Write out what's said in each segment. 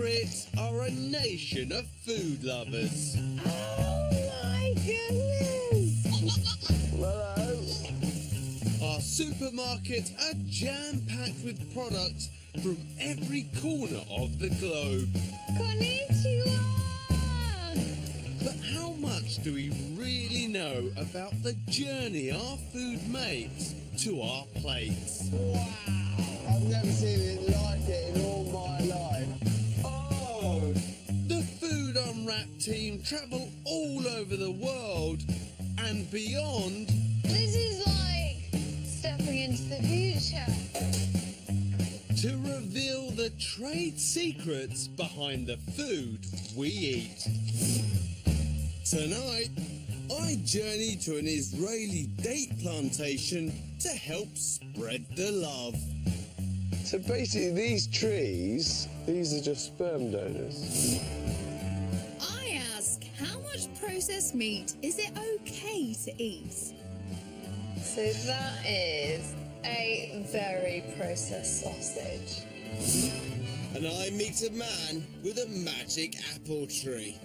Brits are a nation of food lovers. Oh my goodness! Hello. Our supermarkets are jam-packed with products from every corner of the globe. Konnichiwa! But how much do we really know about the journey our food makes to our plates? Wow. I've never seen it like it in all my life. Oh! The Food Unwrapped team travel all over the world and beyond. This is like stepping into the future. To reveal the trade secrets behind the food we eat. Tonight, I journey to an Israeli date plantation to help spread the love. So basically these trees, these are just sperm donors. I ask, how much processed meat is it okay to eat? So that is a very processed sausage. And I meet a man with a magic apple tree.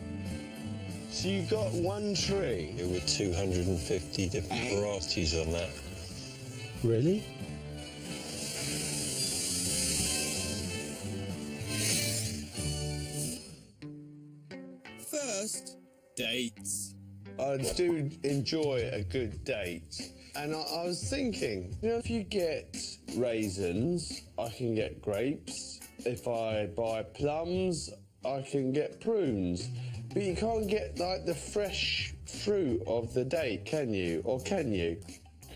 So you got one tree? There were 250 different varieties on that. Really? First, dates. I do enjoy a good date. And I was thinking, you know, if you get raisins, I can get grapes. If I buy plums, I can get prunes. But you can't get, like, the fresh fruit of the date, can you? Or can you?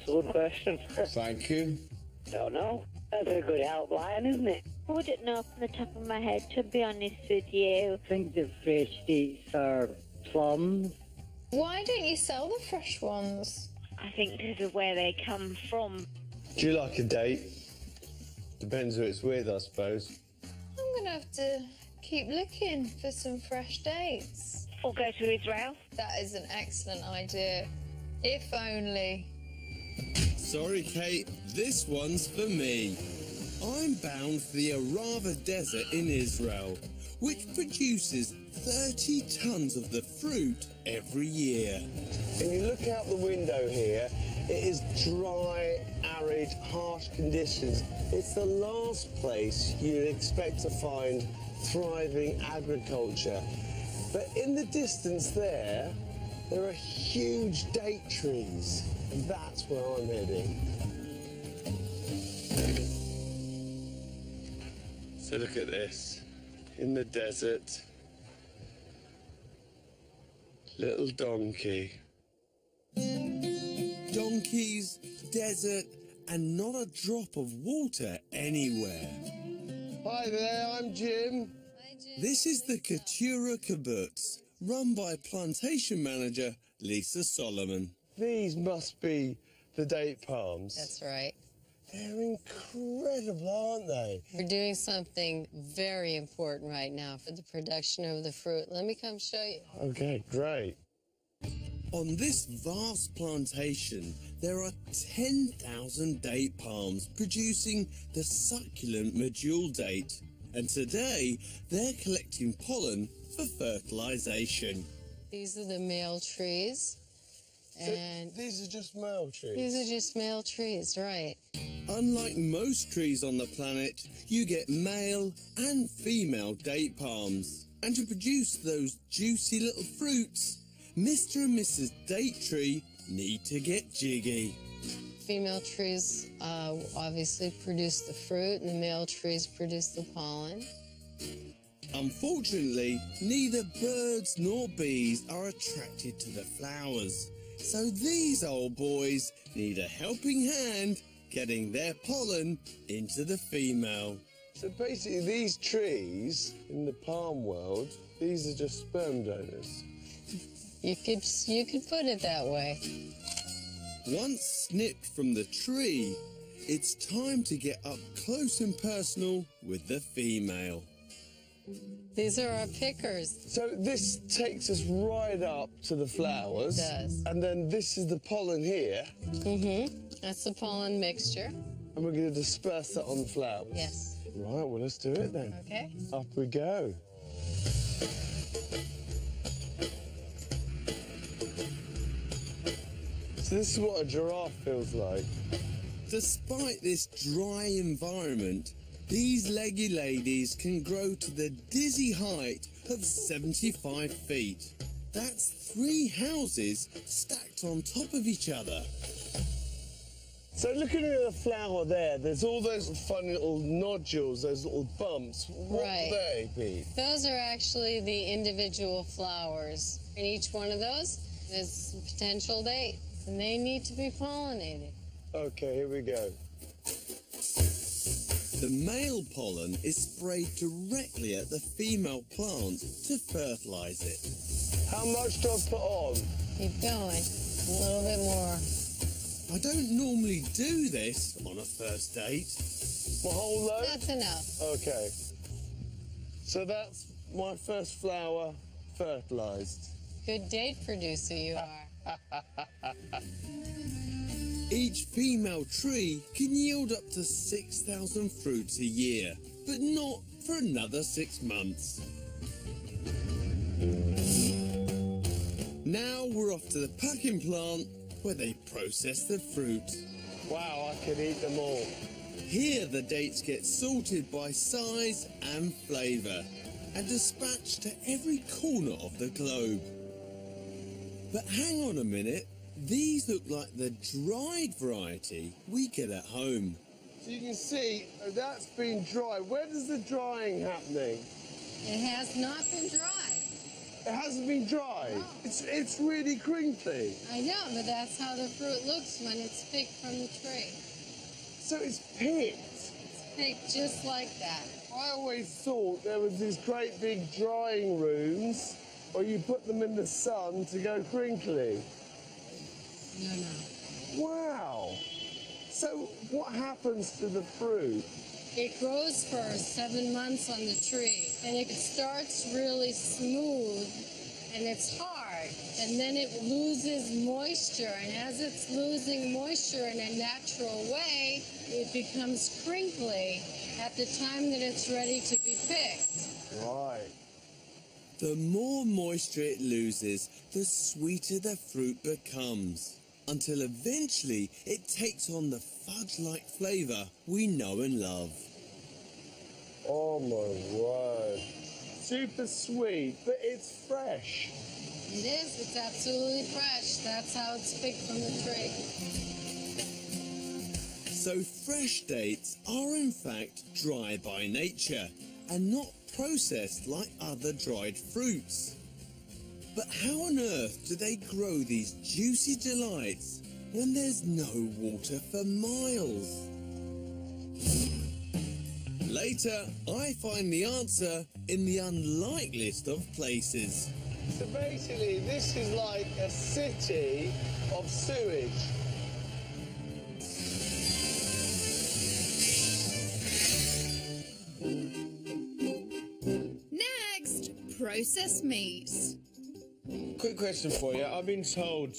Good question. Thank you. Don't know. That's a good outline, isn't it? I wouldn't know from the top of my head, to be honest with you. I think the fresh dates are plums. Why don't you sell the fresh ones? I think because of where they come from. Do you like a date? Depends who it's with, I suppose. I'm gonna have to keep looking for some fresh dates. Or go to Israel. That is an excellent idea. If only. Sorry, Kate, this one's for me. I'm bound for the Arava Desert in Israel, which produces 30 tons of the fruit every year. When you look out the window here, it is dry, arid, harsh conditions. It's the last place you'd expect to find thriving agriculture. But in the distance there are huge date trees. And that's where I'm heading. So look at this. In the desert, little donkey. Donkeys, desert, and not a drop of water anywhere. Hi there, I'm Jim. This is the Keturah Kibbutz, run by plantation manager Lisa Solomon. These must be the date palms. That's right. They're incredible, aren't they? We're doing something very important right now for the production of the fruit. Let me come show you. Okay, great. On this vast plantation, there are 10,000 date palms producing the succulent medjool date. And today, they're collecting pollen for fertilization. These are the male trees. And so these are just male trees? These are just male trees, right. Unlike most trees on the planet, you get male and female date palms. And to produce those juicy little fruits, Mr. and Mrs. Date Tree need to get jiggy. Female trees obviously produce the fruit, and the male trees produce the pollen. Unfortunately, neither birds nor bees are attracted to the flowers. So these old boys need a helping hand getting their pollen into the female. So basically these trees in the palm world, these are just sperm donors. You could put it that way. Once snipped from the tree, it's time to get up close and personal with the female. These are our pickers. So this takes us right up to the flowers. It does. And then this is the pollen here. Mm-hmm. That's the pollen mixture. And we're going to disperse that on the flowers. Yes. Right, well, let's do it then. Okay. Up we go. So this is what a giraffe feels like. Despite this dry environment, these leggy ladies can grow to the dizzy height of 75 feet. That's 3 houses stacked on top of each other. So looking at the flower there, there's all those funny little nodules, those little bumps. What Right. would they be? Those are actually the individual flowers. In each one of those is potential dates, and they need to be pollinated. Okay, here we go. The male pollen is sprayed directly at the female plant to fertilize it. How much do I put on? Keep going. A little bit more. I don't normally do this on a first date. My whole load? That's enough. Okay. So that's my first flower fertilized. Good date producer you are. Each female tree can yield up to 6,000 fruits a year, but not for another 6 months. Now we're off to the packing plant where they process the fruit. Wow, I could eat them all. Here the dates get sorted by size and flavour and dispatched to every corner of the globe. But hang on a minute, these look like the dried variety we get at home. So you can see that's been dried. Where does the drying happening? It has not been dried. It hasn't been dried. No. It's really crinkly. I know, but that's how the fruit looks when it's picked from the tree. So it's picked. It's picked just like that. I always thought there was these great big drying rooms where you put them in the sun to go crinkly. No. Wow. So what happens to the fruit? It grows for 7 months on the tree, and it starts really smooth, and it's hard, and then it loses moisture, and as it's losing moisture in a natural way, it becomes crinkly at the time that it's ready to be picked. Right. The more moisture it loses, the sweeter the fruit becomes, until eventually it takes on the fudge-like flavour we know and love. Oh my word. Super sweet, but it's fresh. It is, it's absolutely fresh. That's how it's picked from the tree. So fresh dates are in fact dry by nature and not processed like other dried fruits. But how on earth do they grow these juicy delights when there's no water for miles? Later, I find the answer in the unlikeliest of places. So basically, this is like a city of sewage. Next, processed meats. Quick question for you. I've been told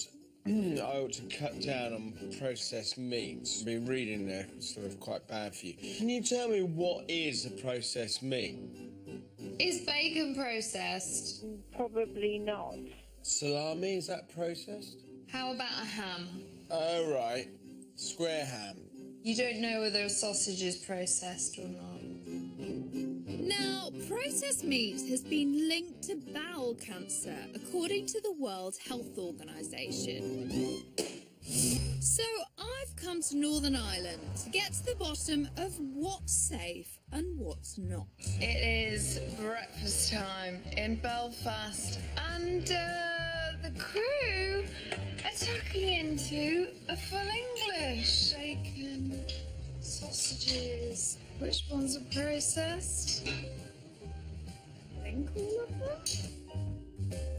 I ought to cut down on processed meats. I've been reading there, it's sort of quite bad for you. Can you tell me what is a processed meat? Is bacon processed? Probably not. Salami, is that processed? How about a ham? Oh, right. Square ham. You don't know whether a sausage is processed or not. Now, processed meat has been linked to bowel cancer, according to the World Health Organization. So I've come to Northern Ireland to get to the bottom of what's safe and what's not. It is breakfast time in Belfast, and the crew are tucking into a full English. Bacon, sausages. Which ones are processed? I think all of them.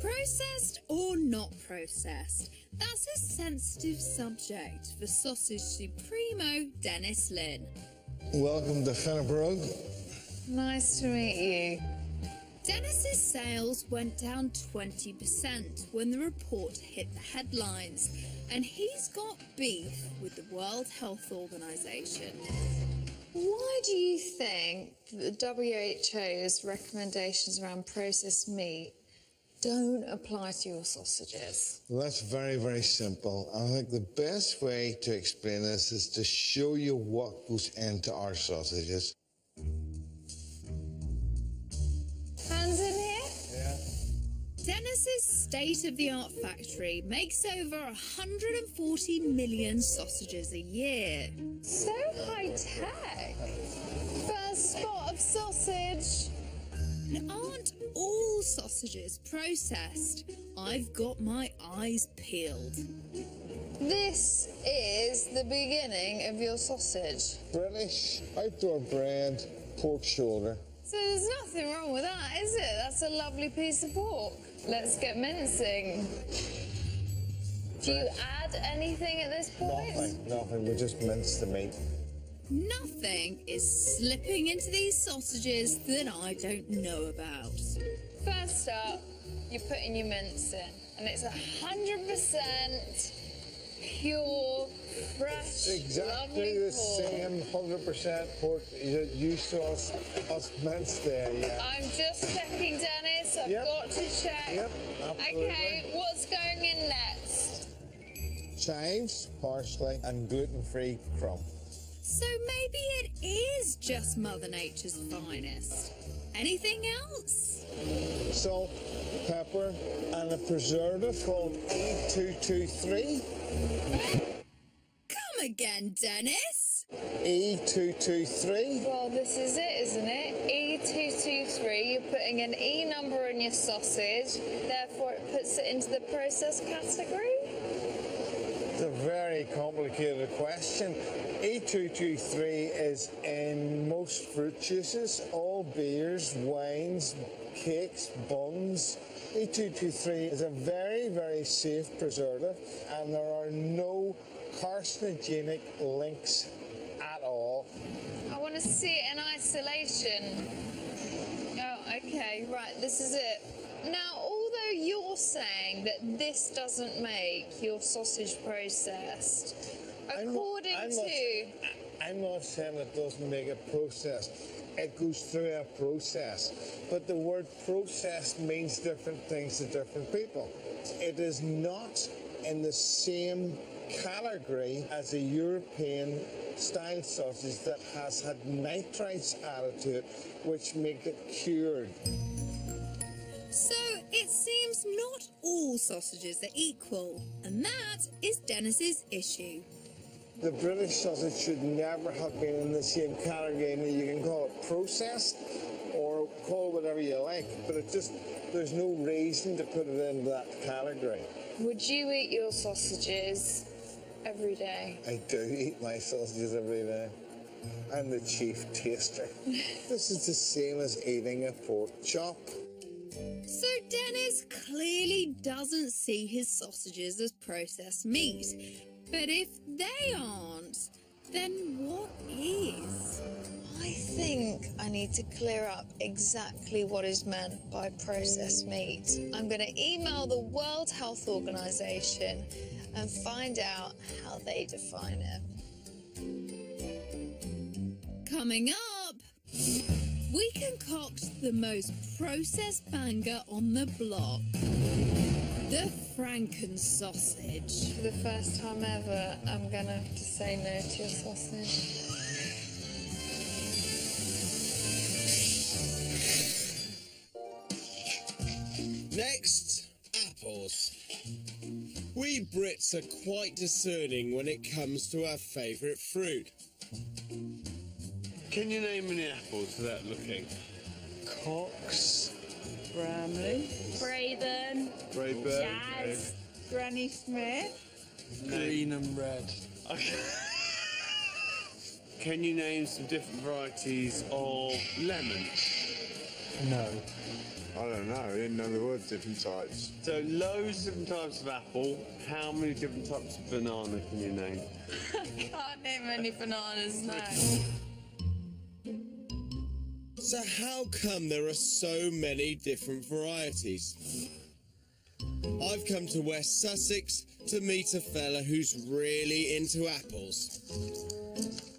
Processed or not processed? That's a sensitive subject for Sausage Supremo Dennis Lynn. Welcome to Fenebrook. Nice to meet you. Dennis's sales went down 20% when the report hit the headlines, and he's got beef with the World Health Organization. Why do you think the WHO's recommendations around processed meat don't apply to your sausages? Well, that's very, very simple. I think the best way to explain this is to show you what goes into our sausages. Hands in here? Yeah. Dennis's state-of-the-art factory makes over 140 million sausages a year. So high-tech. First spot of sausage. And aren't all sausages processed? I've got my eyes peeled. This is the beginning of your sausage. British outdoor brand pork shoulder. So there's nothing wrong with that, is it? That's a lovely piece of pork. Let's get mincing. Do you add anything at this point? Nothing. We just mince the meat. Nothing is slipping into these sausages that I don't know about. First up, you're putting your mince in, and it's 100% pure, fresh, Exactly lovely the pork. same 100% pork you saw us mince there, yeah. I'm just checking, Dennis. I've Yep. got to check. Yep, absolutely. Okay, what's going in next? Chives, parsley, and gluten-free crumb. So maybe it is just Mother Nature's finest. Anything else? Salt, pepper, and a preservative called E223. Come again, Dennis? E223. Well, this is it, isn't it? E223. You're putting an E number in your sausage, therefore it puts it into the processed category. It's a very complicated question. E223 is in most fruit juices, all beers, wines, cakes, buns. E223 is a very, very safe preservative, and there are no carcinogenic links at all. I want to see it in isolation. Oh, okay, right, this is it. Now, although you're saying that this doesn't make your sausage processed, according to... I'm not saying it doesn't make it processed. It goes through a process. But the word processed means different things to different people. It is not in the same category as a European style sausage that has had nitrites added to it, which make it cured. So it seems not all sausages are equal, and that is Dennis's issue. The British sausage should never have been in the same category. Now, you can call it processed or call it whatever you like, but it just, there's no reason to put it into that category. Would you eat your sausages every day? I do eat my sausages every day. I'm the chief taster. This is the same as eating a pork chop. So Dennis clearly doesn't see his sausages as processed meat. But if they aren't, then what is? I think I need to clear up exactly what is meant by processed meat. I'm going to email the World Health Organization and find out how they define it. Coming up, we concoct the most processed banger on the block. The Franken sausage. For the first time ever, I'm going to have to say no to your sausage. Next, apples. We Brits are quite discerning when it comes to our favourite fruit. Can you name any apples without looking? Cox. Bramley, Braven, Rayburn. Jazz, Granny Smith, Green and red. Okay. Can you name some different varieties of lemon? No. I don't know. I didn't know there were different types. So loads of different types of apple. How many different types of banana can you name? can't name any bananas now. So how come there are so many different varieties? I've come to West Sussex to meet a fella who's really into apples.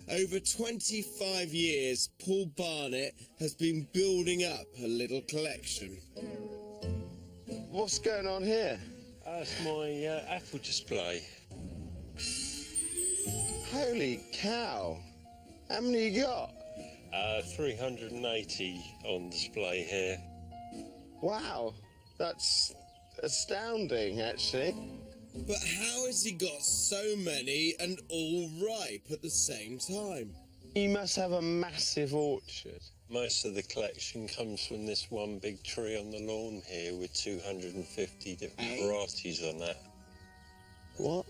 Over 25 years, Paul Barnett has been building up a little collection. What's going on here? That's my apple display. Holy cow! How many you got? 380 on display here. Wow, that's astounding, actually. But how has he got so many and all ripe at the same time? He must have a massive orchard. Most of the collection comes from this one big tree on the lawn here with 250 different varieties on that. What?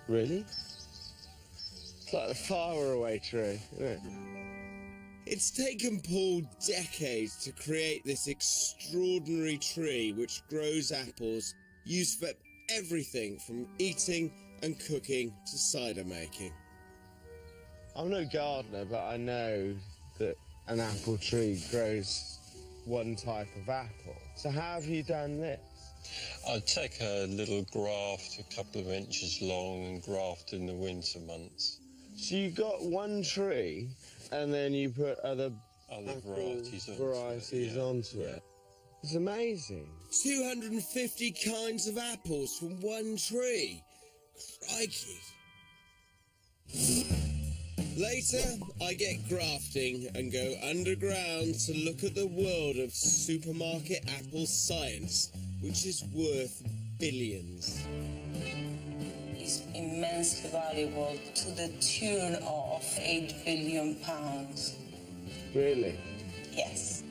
Really? It's like the faraway tree, isn't it? It's taken Paul decades to create this extraordinary tree which grows apples used for everything from eating and cooking to cider making. I'm no gardener, but I know that an apple tree grows one type of apple. So how have you done this? I'd take a little graft a couple of inches long and graft in the winter months. So you got one tree and then you put other varieties onto it. It's amazing. 250 kinds of apples from one tree. Crikey. Later, I get grafting and go underground to look at the world of supermarket apple science, which is worth billions. It's immensely valuable to the tune of £8 billion. Really? Yes.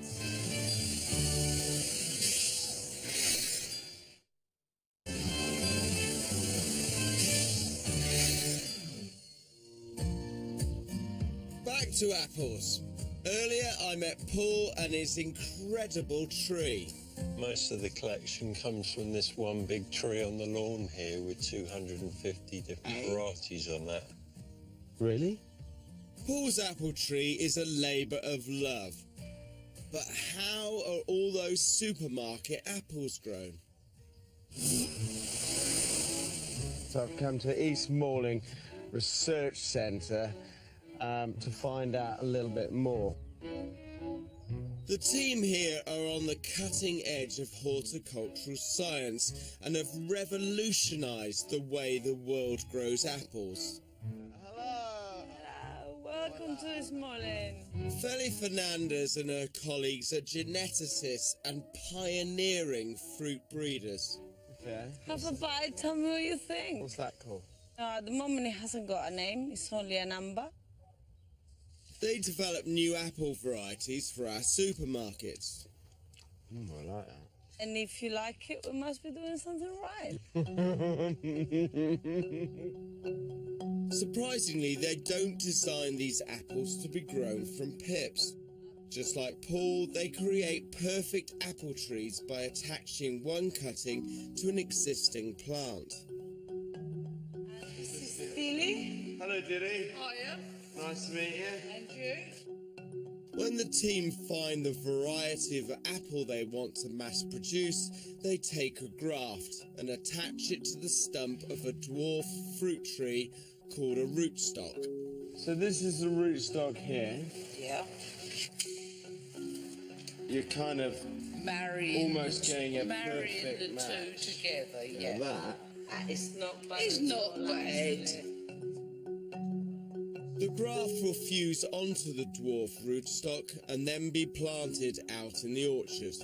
Back to apples. Earlier I met Paul and his incredible tree. Most of the collection comes from this one big tree on the lawn here with 250 different varieties on that. Really? Paul's apple tree is a labour of love. But how are all those supermarket apples grown? So I've come to East Malling Research Centre to find out a little bit more. The team here are on the cutting edge of horticultural science and have revolutionised the way the world grows apples. Hello, welcome to Smalling. Feli Fernandez and her colleagues are geneticists and pioneering fruit breeders. Okay. Have a bite, tell me what you think. What's that called? At the moment it hasn't got a name, it's only a number. They develop new apple varieties for our supermarkets. I like that. And if you like it, we must be doing something right. Surprisingly, they don't design these apples to be grown from pips. Just like Paul, they create perfect apple trees by attaching one cutting to an existing plant. This is Billy. Hello, Diddy. Hiya. Nice to meet you. And you? When the team find the variety of apple they want to mass produce, they take a graft and attach it to the stump of a dwarf fruit tree called a rootstock. So this is the rootstock here. Yeah. You're kind of almost getting a perfect the match. two together, yeah. That. It's not bad. It's not bad. The graft will fuse onto the dwarf rootstock and then be planted out in the orchard.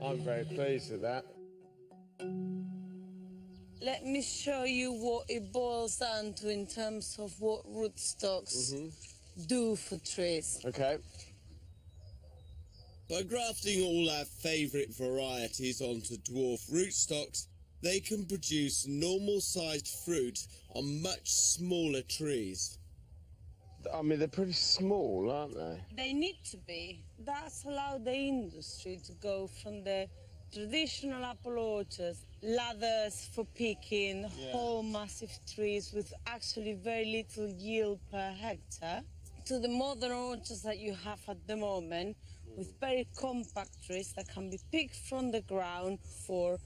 I'm very pleased with that. Let me show you what it boils down to in terms of what rootstocks do for trees. Okay. By grafting all our favourite varieties onto dwarf rootstocks, they can produce normal-sized fruit on much smaller trees. I mean, they're pretty small, aren't they? They need to be. That's allowed the industry to go from the traditional apple orchards, ladders for picking, whole massive trees with actually very little yield per hectare, to the modern orchards that you have at the moment, with very compact trees that can be picked from the ground for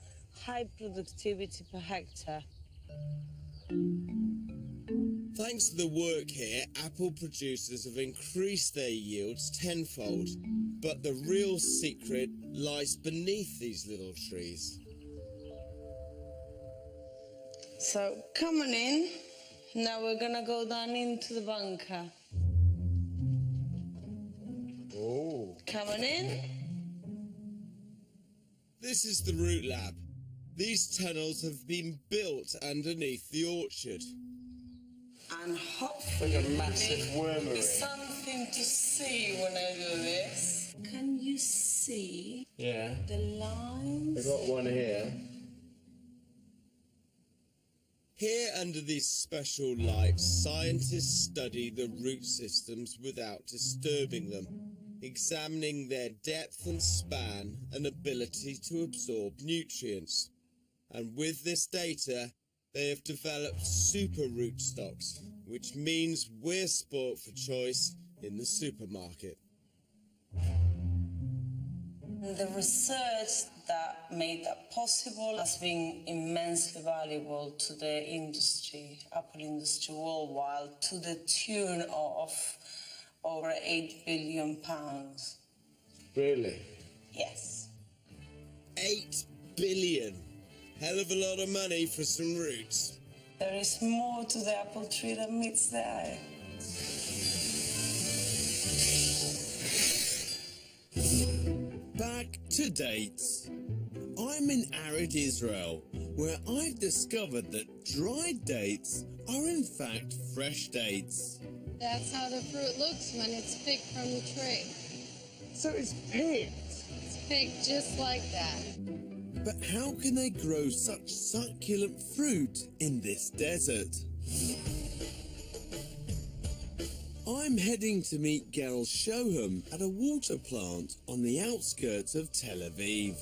high productivity per hectare. Thanks to the work here, apple producers have increased their yields tenfold. But the real secret lies beneath these little trees. So, coming in, now we're gonna go down into the bunker. Oh. Coming in. This is the root lab. These tunnels have been built underneath the orchard. And hopefully Like a massive wormery. there's something to see when I do this. Can you see Yeah. the lines? I've got one here. Here, under these special lights, scientists study the root systems without disturbing them, examining their depth and span and ability to absorb nutrients. And with this data, they have developed super root stocks, which means we're sport for choice in the supermarket. The research that made that possible has been immensely valuable to the industry, apple industry worldwide, to the tune of over £8 billion. Really? Yes. 8 billion. Hell of a lot of money for some roots. There is more to the apple tree than meets the eye. Back to dates. I'm in arid Israel, where I've discovered that dried dates are in fact fresh dates. That's how the fruit looks when it's picked from the tree. So it's picked. It's picked just like that. But how can they grow such succulent fruit in this desert? I'm heading to meet Gal Shoham at a water plant on the outskirts of Tel Aviv.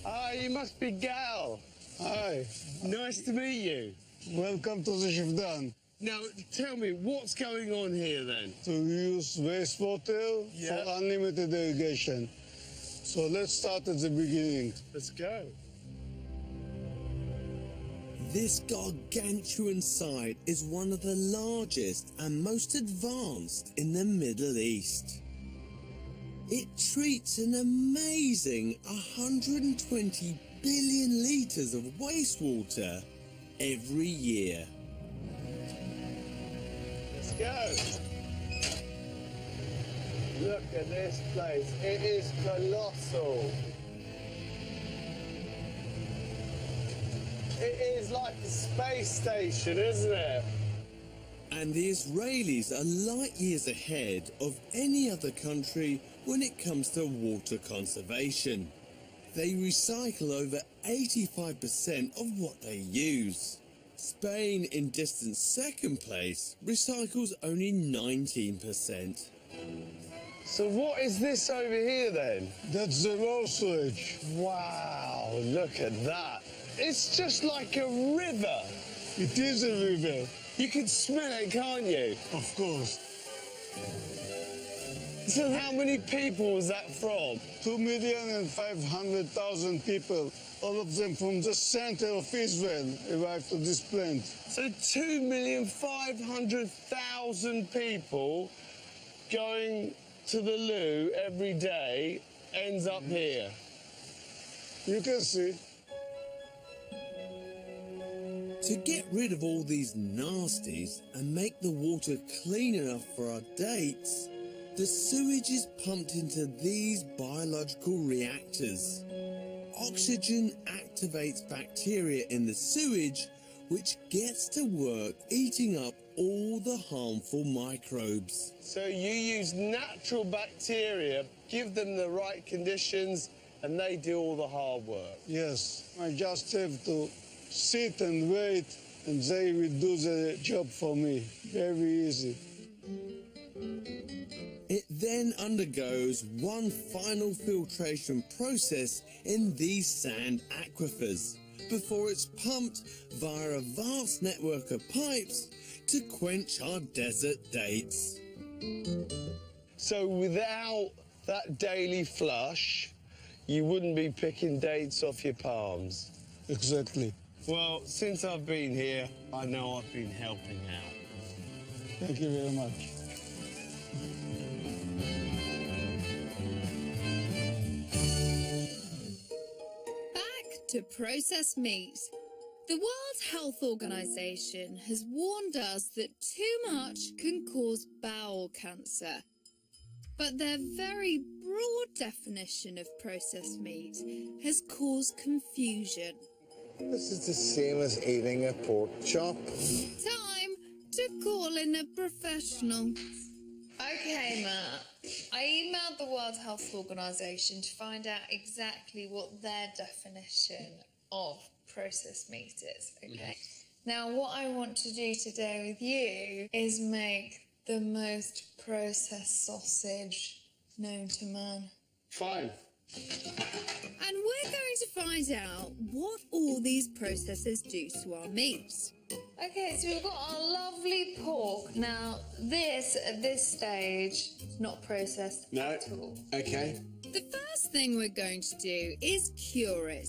Ah, you must be Gal. Hi, Nice to meet you. welcome to the Shifdan. Now, tell me, what's going on here then? To use wastewater Yeah. for unlimited irrigation. So let's start at the beginning. Let's go. This gargantuan site is one of the largest and most advanced in the Middle East. It treats an amazing 120 billion litres of wastewater every year. Let's go. Look at this place. It is colossal. It is like a space station, isn't it? And the Israelis are light years ahead of any other country when it comes to water conservation. They recycle over 85% of what they use. Spain, in distant second place, recycles only 19%. So what is this over here then? That's the raw sewage. Wow, look at that. It's just like a river. It is a river, You can smell it, can't you? of course. So how many people was that from? 2,500,000 people, all of them from the center of Israel, arrived to this plant. So 2,500,000 people going to the loo every day ends up here. You can see. To get rid of all these nasties and make the water clean enough for our dates, the sewage is pumped into these biological reactors. Oxygen activates bacteria in the sewage, which gets to work eating up all the harmful microbes. So you use natural bacteria, give them the right conditions, and they do all the hard work. Yes, I just have to sit and wait, and they will do the job for me. Very easy. It then undergoes one final filtration process in these sand aquifers before it's pumped via a vast network of pipes to quench our desert dates. So without that daily flush, you wouldn't be picking dates off your palms. Exactly. Well, since I've been here, I know I've been helping out. Thank you very much. Back to processed meat. The World Health Organization has warned us that too much can cause bowel cancer. But their very broad definition of processed meat has caused confusion. This is the same as eating a pork chop. Time to call in a professional. Okay, Matt. I emailed the World Health Organization to find out exactly what their definition of processed meat is, okay? Now, what I want to do today with you is make the most processed sausage known to man. Fine. And we're going to find out what all these processes do to our meats. Okay, so we've got our lovely pork. Now, this, at this stage, is not processed at all. Okay. The first thing we're going to do is cure it.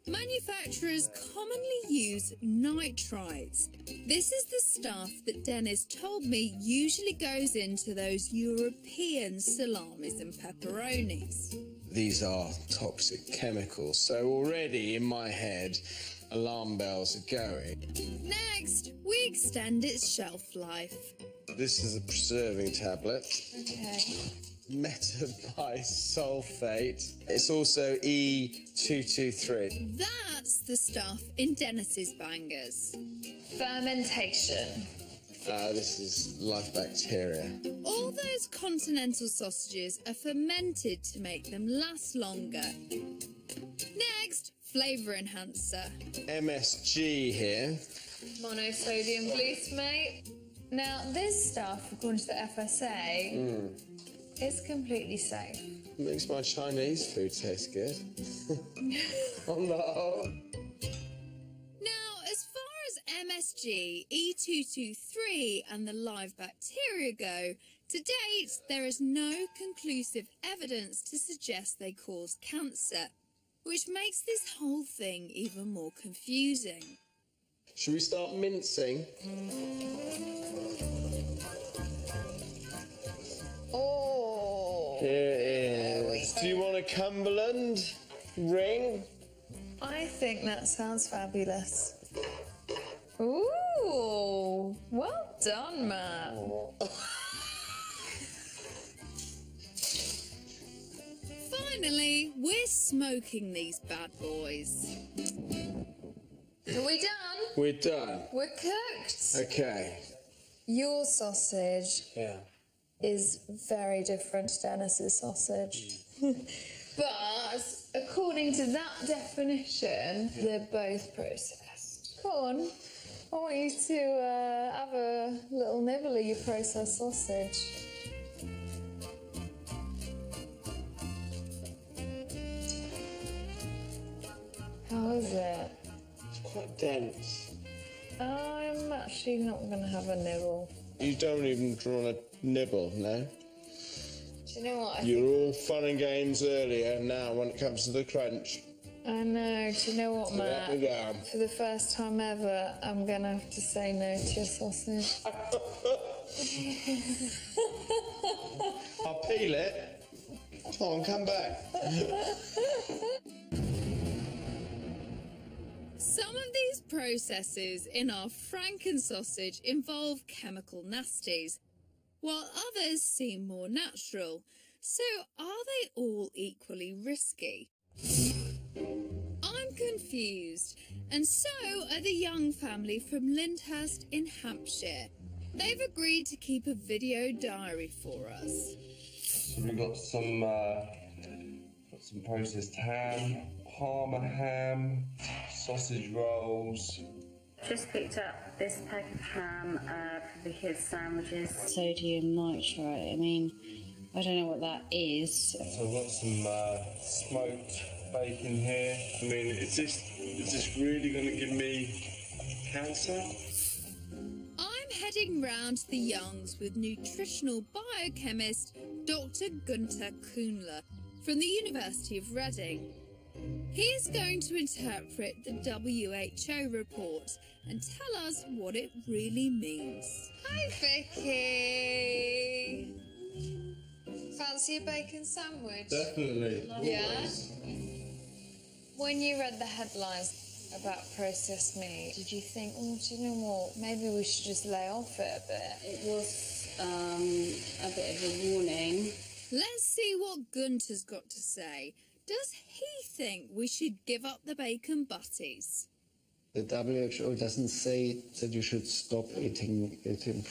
Manufacturers commonly use nitrites. This is the stuff that Dennis told me usually goes into those European salamis and pepperonis. These are toxic chemicals, so already in my head, alarm bells are going. Next, we extend its shelf life. This is a preserving tablet. Okay. Metabisulfate. It's also E223. That's the stuff in Dennis's bangers. Fermentation. This is live bacteria. All those continental sausages are fermented to make them last longer. Next, flavour enhancer. MSG here. Monosodium glutamate. Now, this stuff, according to the FSA, is completely safe. Makes my Chinese food taste good. Oh no. Now, as far as MSG, E223 and the live bacteria go, to date there is no conclusive evidence to suggest they cause cancer, which makes this whole thing even more confusing. Should we start mincing? Oh. Here it is. Do you want a Cumberland ring? I think that sounds fabulous. Ooh, well done, Matt. Finally, we're smoking these bad boys. Are we done? We're done. We're cooked. Okay. Your sausage Yeah. is very different to Dennis's sausage. But according to that definition, they're both processed. Go on. I want you to have a little nibble of your processed sausage. How is it? It's quite dense. I'm actually not going to have a nibble. You don't even want a nibble, no? Do you know what? You were all fun and games earlier, now when it comes to the crunch. I know. Do you know what, Matt? Let me down. For the first time ever, I'm going to have to say no to your sausage. I'll peel it. Come on, come back. Some of these processes in our Franken sausage involve chemical nasties, while others seem more natural. So are they all equally risky? I'm confused, and so are the Young family from Lyndhurst in Hampshire. They've agreed to keep a video diary for us. So we've got some processed ham, Parma ham, sausage rolls. Just picked up this pack of ham for the kids' sandwiches. Sodium nitrite, I mean, I don't know what that is. So I've got some smoked bacon here. I mean, is this really going to give me cancer? I'm heading round to the Youngs with nutritional biochemist Dr. Gunther Kuhnler from the University of Reading. He's going to interpret the WHO report and tell us what it really means. Hi, Vicky. Fancy a bacon sandwich? Definitely. Yeah? When you read the headlines about processed meat, did you think, oh, do you know what, maybe we should just lay off it a bit? It was a bit of a warning. Let's see what Gunter's got to say. Does he think we should give up the bacon butties? The WHO doesn't say that you should stop eating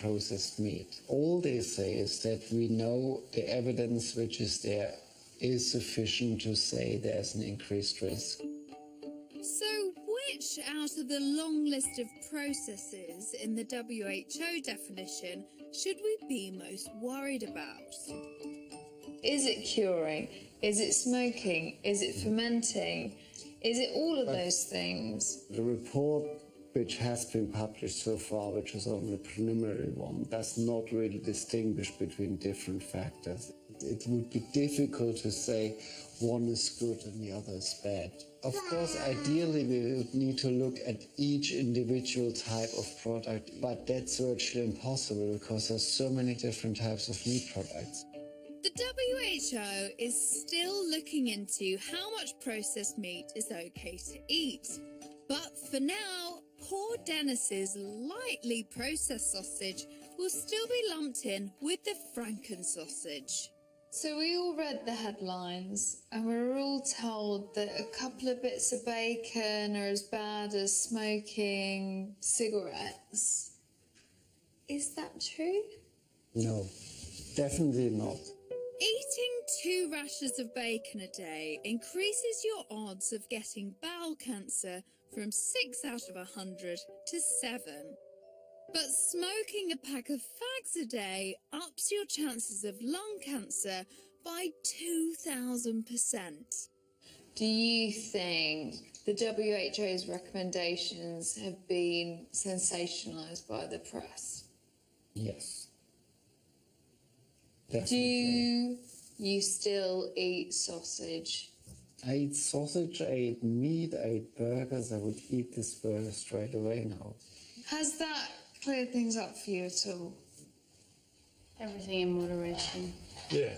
processed meat. All they say is that we know the evidence which is there is sufficient to say there's an increased risk. So which out of the long list of processes in the WHO definition should we be most worried about? Is it curing? Is it smoking? Is it fermenting? Is it all of those things? The report which has been published so far, which is only a preliminary one, does not really distinguish between different factors. It would be difficult to say one is good and the other is bad. Of course, ideally we would need to look at each individual type of product, but that's virtually impossible because there's so many different types of meat products. The WHO is still looking into how much processed meat is okay to eat. But for now, poor Dennis's lightly processed sausage will still be lumped in with the Franken sausage. So we all read the headlines and we were all told that a couple of bits of bacon are as bad as smoking cigarettes. Is that true? No, definitely not. Eating 2 rashers of bacon a day increases your odds of getting bowel cancer from 6 out of 100 to 7. But smoking a pack of fags a day ups your chances of lung cancer by 2,000%. Do you think the WHO's recommendations have been sensationalised by the press? Yes. Do Definitely. you still eat sausage? I eat sausage, I eat meat, I eat burgers. I would eat this burger straight away now. Has that cleared things up for you at all? Everything in moderation. Yeah.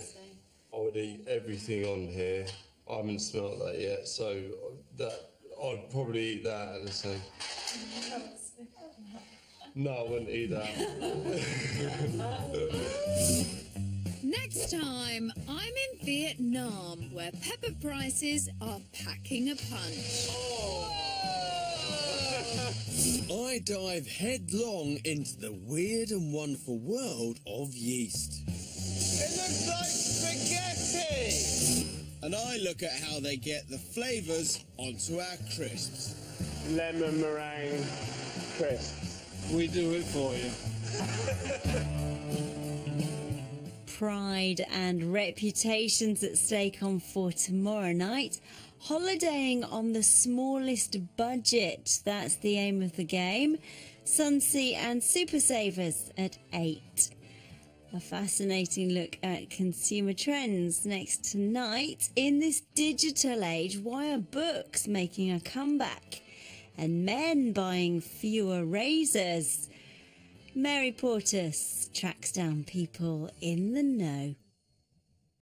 I would eat everything on here. I haven't smelt that yet, so that I'd probably eat that and say. No, I wouldn't eat that. Next time, I'm in Vietnam, where pepper prices are packing a punch. I dive headlong into the weird and wonderful world of yeast. It looks like spaghetti! And I look at how they get the flavours onto our crisps. Lemon meringue crisps. We do it for you. Pride and reputations at stake on for tomorrow night. Holidaying on the smallest budget. That's the aim of the game. Sunsea and Super Savers at 8. A fascinating look at consumer trends next tonight. In this digital age, why are books making a comeback? And men buying fewer razors. Mary Portas tracks down people in the know.